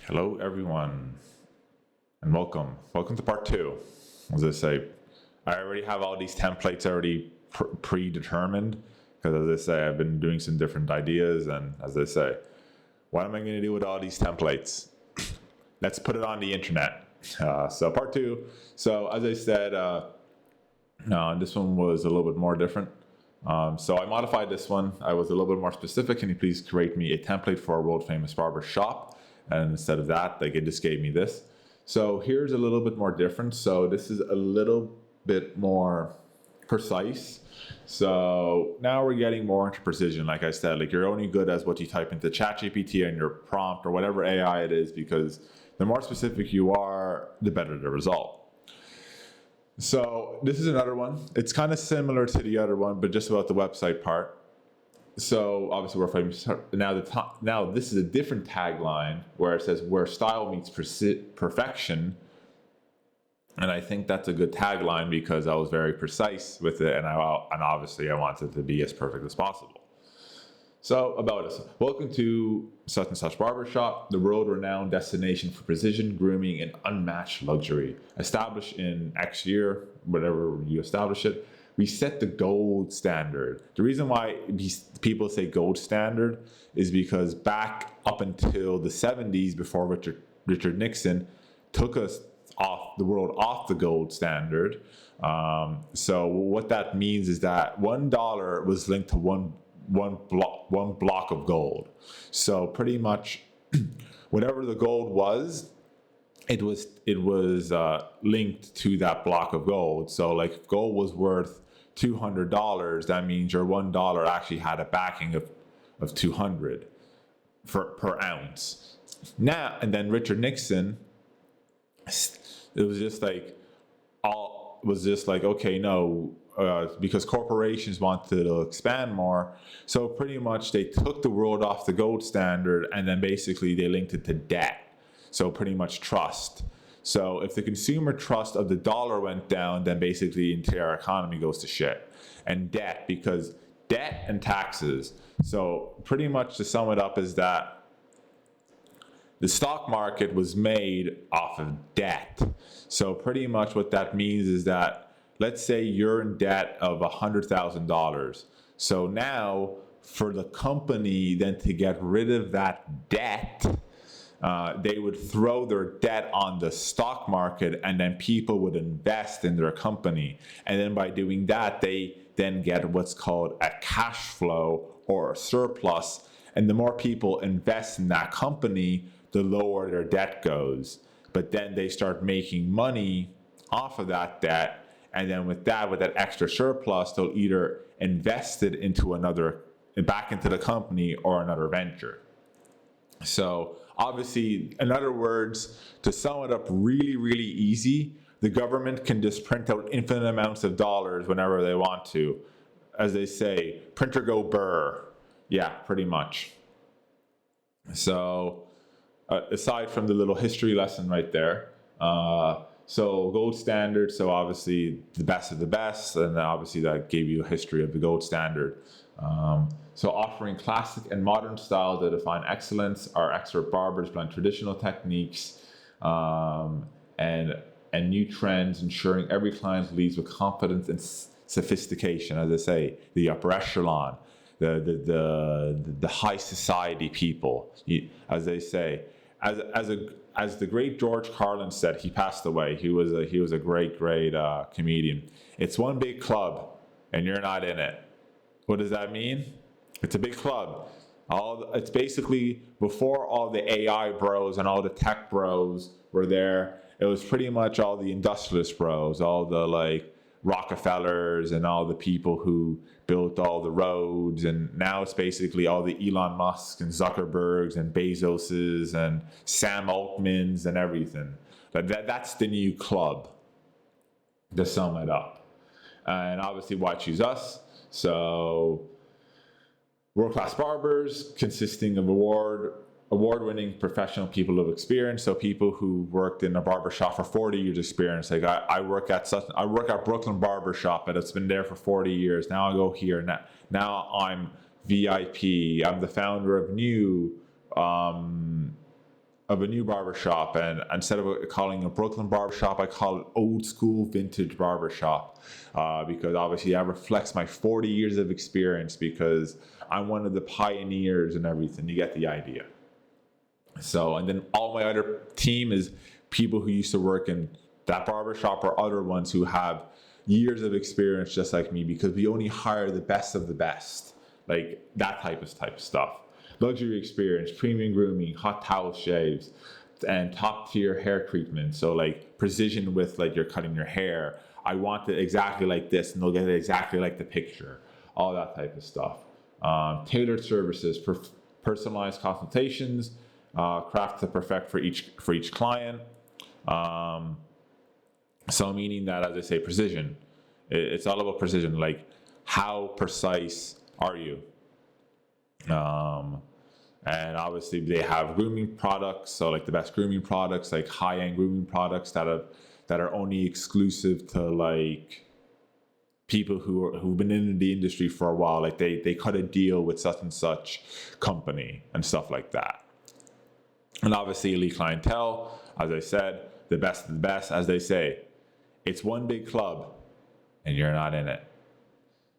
Hello, everyone, and welcome. Welcome to part two. As I say, I already have all these templates already predetermined because, as I say, I've been doing some different ideas. And as I say, what am I going to do with all these templates? Let's put it on the internet. So, part two. So, as I said, this one was a little bit more different. So I modified this one. I was a little bit more specific. Can you please create me a template for a world famous barbershop? And instead of that, it just gave me this. So here's a little bit more different. So this is a little bit more precise. So now we're getting more into precision. Like I said, you're only good as what you type into ChatGPT and your prompt or whatever AI it is, because the more specific you are, the better the result. So this is another one. It's kind of similar to the other one, but just about the website part. So obviously we're famous. Now this is a different tagline where it says where style meets perfection. And I think that's a good tagline because I was very precise with it, and obviously I wanted it to be as perfect as possible. So about us. Welcome to such and such Barbershop, the world-renowned destination for precision grooming and unmatched luxury. Established in X year, whatever you establish it, we set the gold standard. The reason why people say gold standard is because back up until the 70s, before Richard Nixon took us off the gold standard. So what that means is that $1 was linked to one block of gold. So pretty much whatever the gold was, it was linked to that block of gold. So if gold was worth $200, that means your $1 actually had a backing of 200 per ounce. Now, and then Richard Nixon, it was just okay, no, because corporations wanted to expand more. So pretty much they took the world off the gold standard, and then basically they linked it to debt. So pretty much trust. So if the consumer trust of the dollar went down, then basically the entire economy goes to shit. And debt, because debt and taxes. So pretty much to sum it up is that the stock market was made off of debt. So pretty much what that means is that, let's say you're in debt of $100,000. So now for the company then to get rid of that debt, they would throw their debt on the stock market, and then people would invest in their company. And then by doing that, they then get what's called a cash flow or a surplus. And the more people invest in that company, the lower their debt goes. But then they start making money off of that debt. And then with that extra surplus, they'll either invest it back into the company or another venture. So obviously, in other words, to sum it up really, really easy, the government can just print out infinite amounts of dollars whenever they want to. As they say, print or go burr. Yeah, pretty much. So aside from the little history lesson right there, so gold standard, so obviously the best of the best, and obviously that gave you a history of the gold standard. So offering classic and modern styles that define excellence, our expert barbers blend traditional techniques and new trends, ensuring every client leaves with confidence and sophistication. As I say, the upper echelon, the high society people, as they say. As the great George Carlin said, he passed away. He was a great comedian. It's one big club, and you're not in it. What does that mean? It's a big club. It's basically before all the AI bros and all the tech bros were there. It was pretty much all the industrialist bros, all the Rockefellers and all the people who built all the roads, and now it's basically all the Elon Musks and Zuckerbergs and Bezoses and Sam Altmans and everything. That's the new club, to sum it up. And obviously, why choose us? So world-class barbers consisting of award-winning professional people of experience, so people who worked in a barbershop for 40 years experience. I work at Brooklyn Barbershop, and it's been there for 40 years. Now I go here. Now I'm VIP. I'm the founder of New. of a new barbershop, and instead of calling it Brooklyn Barbershop, I call it old school vintage barbershop, because obviously that reflects my 40 years of experience, because I'm one of the pioneers and everything. You get the idea. So, and then all my other team is people who used to work in that barbershop or other ones who have years of experience just like me, because we only hire the best of the best, like that type of stuff. Luxury experience, premium grooming, hot towel shaves, and top tier hair treatment. So like precision with like you're cutting your hair. I want it exactly like this, and they'll get it exactly like the picture. All that type of stuff. Tailored services, personalized consultations, craft to perfect for each client. So meaning that, as I say, precision. It's all about precision. Like, how precise are you? And obviously they have grooming products, so like the best grooming products, like high-end grooming products that are only exclusive to like people who've been in the industry for a while. Like they cut a deal with such and such company and stuff like that. And obviously elite clientele, as I said, the best of the best, as they say. It's one big club and you're not in it.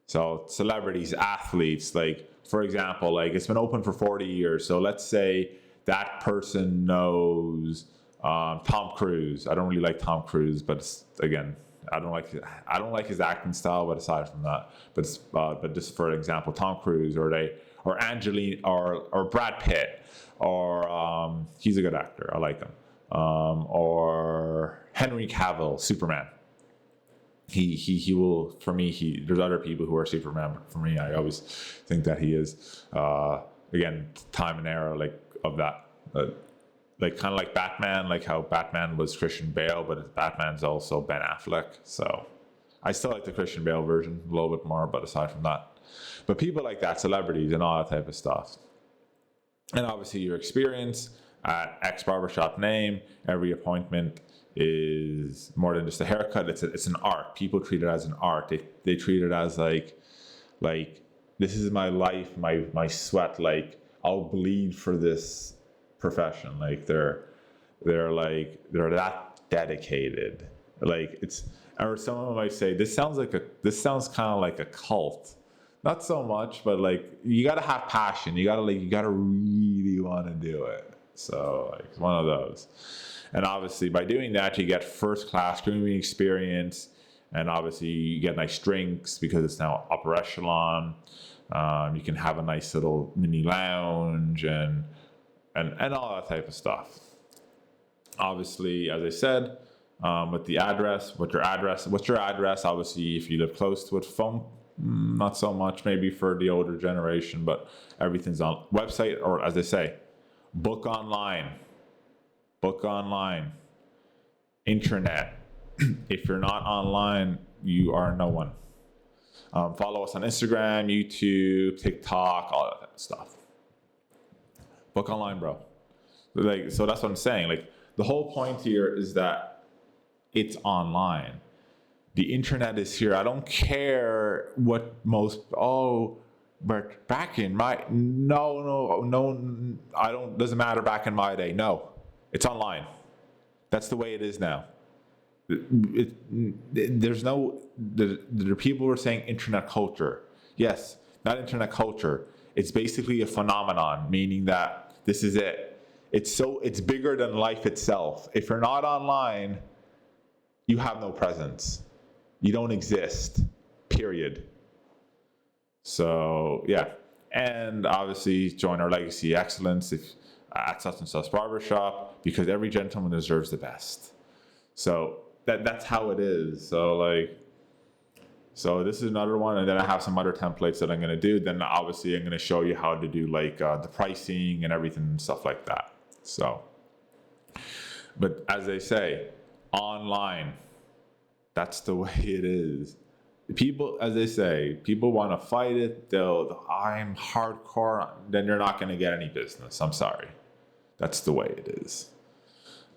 So celebrities, athletes, like, for example, like it's been open for 40 years. So let's say that person knows Tom Cruise. I don't really like Tom Cruise, but again, I don't like his acting style. But aside from that, but just for example, Tom Cruise or Angelina or Brad Pitt, or he's a good actor. I like him. Or Henry Cavill, Superman. He will, for me, there's other people who are Superman, but for me, I always think that he is, again, time and era, like, of that, like, kind of like Batman, like how Batman was Christian Bale, but Batman's also Ben Affleck, so I still like the Christian Bale version a little bit more, but aside from that, but people like that, celebrities and all that type of stuff, and obviously your experience at X Barbershop name, every appointment is more than just a haircut. It's an art. People treat it as an art. They treat it as like this is my life, my sweat. Like, I'll bleed for this profession. Like they're that dedicated. Like, it's, or someone might say this sounds kind of like a cult. Not so much, but like you gotta have passion. You gotta really want to do it. So like it's one of those. And obviously by doing that, you get first class grooming experience, and obviously you get nice drinks because it's now upper echelon. You can have a nice little mini lounge and all that type of stuff. Obviously, as I said, with your address. Obviously, if you live close to it, phone, not so much, maybe for the older generation, but everything's on website, or as they say, book online, internet. If you're not online, you are no one. Follow us on Instagram, YouTube, TikTok, all that type of stuff. Book online, bro. Like, so that's what I'm saying. Like, the whole point here is that it's online. The internet is here. I don't care what but back in my, no, I don't, doesn't matter back in my day. No, it's online. That's the way it is now. There's no, the people are saying internet culture. Yes, not internet culture. It's basically a phenomenon, meaning that this is it. It's bigger than life itself. If you're not online, you have no presence. You don't exist, period. So, yeah. And obviously, join our Legacy Excellence at such and such Barbershop, because every gentleman deserves the best. So, that's how it is. So this is another one. And then I have some other templates that I'm going to do. Then, obviously, I'm going to show you how to do, like, the pricing and everything and stuff like that. So, but as they say, online, that's the way it is. People, as they say, people want to fight it. I'm hardcore. Then you're not going to get any business. I'm sorry. That's the way it is.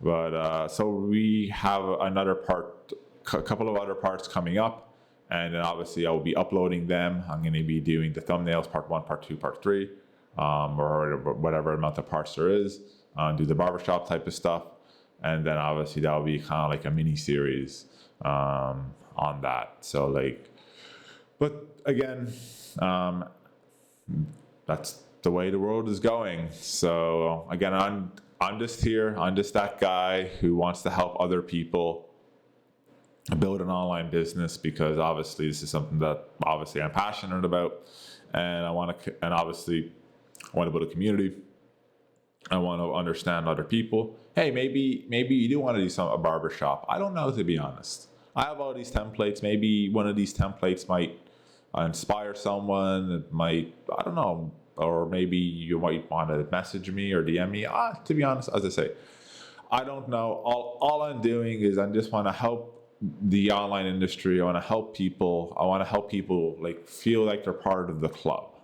But so we have another part, a couple of other parts coming up. And then obviously I will be uploading them. I'm going to be doing the thumbnails, part 1, part 2, part 3, or whatever amount of parts there is. do the barbershop type of stuff. And then obviously that will be kind of like a mini series on that. So like, but again, that's the way the world is going. So again, I'm just here. I'm just that guy who wants to help other people build an online business, because obviously this is something that obviously I'm passionate about, and obviously I want to build a community. I want to understand other people. Hey, maybe you do want to do a barbershop. I don't know, to be honest. I have all these templates. Maybe one of these templates might inspire someone. It might, I don't know, or maybe you might want to message me or DM me. To be honest, as I say, I don't know. All I'm doing is I just want to help the online industry. I want to help people. I want to help people like feel like they're part of the club,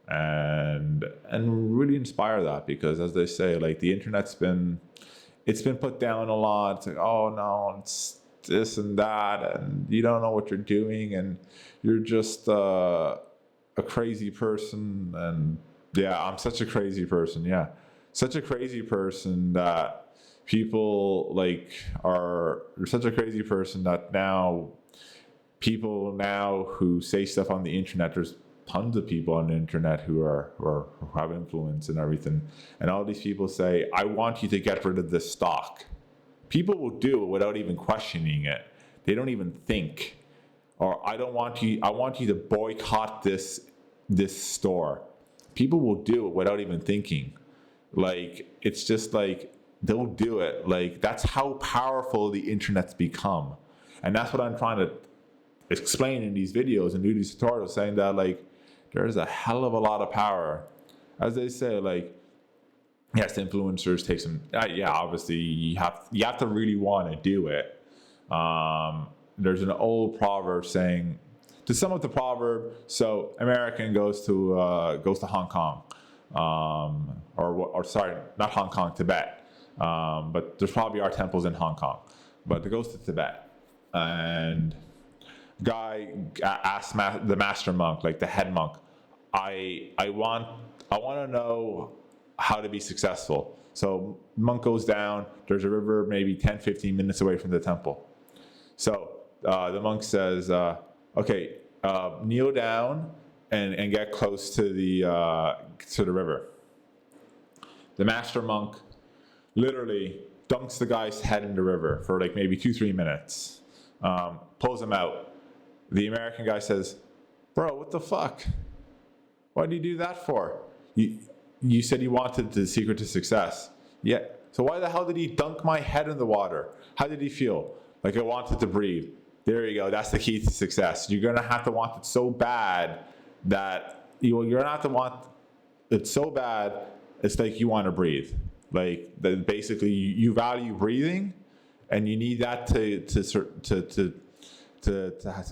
and really inspire that, because as they say, like the internet's been put down a lot. It's like, oh no, it's this and that, and you don't know what you're doing, and you're just a crazy person. And yeah, I'm such a crazy person. Yeah, such a crazy person that people like are such a crazy person that now people who say stuff on the internet, there's tons of people on the internet who have influence and everything, and all these people say, I want you to get rid of this stock. People will do it without even questioning it. They don't even think. Or I want you to boycott this store. People will do it without even thinking. Like, it's just like they'll do it. Like, that's how powerful the internet's become. And that's what I'm trying to explain in these videos and do these tutorials, saying that like there's a hell of a lot of power. As they say, like, yes, influencers take some, obviously you have to really want to do it. There's an old proverb saying, to sum up the proverb, so American goes to Hong Kong, or sorry, not Hong Kong, Tibet, but there's probably are temples in Hong Kong, but it goes to Tibet, and guy asks the master monk, like the head monk, I want to know how to be successful. So monk goes down, there's a river maybe 10-15 minutes away from the temple. So the monk says, okay, kneel down and get close to the river. The master monk literally dunks the guy's head in the river for like maybe 2-3 minutes, pulls him out. The American guy says, bro, what the fuck? Why did you do that for? You said you wanted the secret to success. Yeah. So why the hell did he dunk my head in the water? How did he feel? Like I wanted to breathe. There you go. That's the key to success. You're going to have to want it so bad that you're going to have to want it so bad. It's like you want to breathe. Like basically you value breathing, and you need that to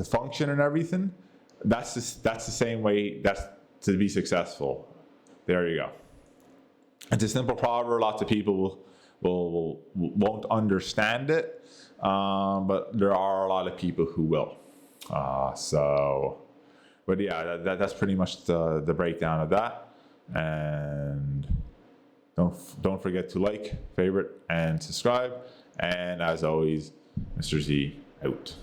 function and everything. That's the same way that's to be successful. There you go. It's a simple proverb. Lots of people won't understand it, but there are a lot of people who will. But yeah, that's pretty much the breakdown of that. And don't forget to like, favorite, and subscribe. And as always, Mr. Z out.